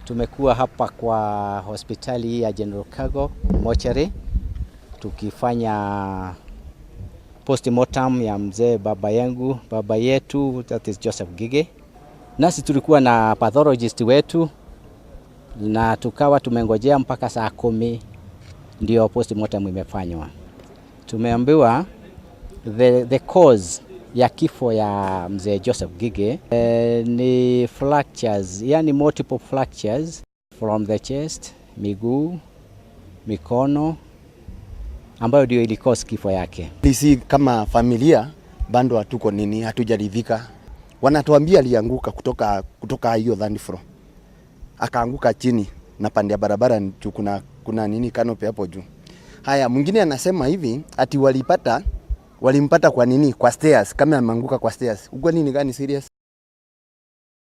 Tumekuwa hapa kwa hospitali ya General Cargo Mortuary tukifanya postmortem ya mzee baba yetu, that is Joseph Ngige. Nasi tulikuwa na pathologist wetu na tukawa tumengojea mpaka saa 10 ndio postmortem imefanywa. Tumeambiwa the cause ya kifo ya mzee Joseph Ngige ni fractures, yani multiple fractures from the chest, miguu, mikono, ambayo ndio ilikose kifo yake. Sisi kama familia bado hatujaridhika. Wanatuambia alianguka kutoka hiyo third floor. Akaanguka chini na pande ya barabara kuna canopy hapo juu. Haya, mwingine anasema hivi ati walimpata kwa nini? Kwa stairs, kama ameanguka kwa stairs. Uko nini gani serious?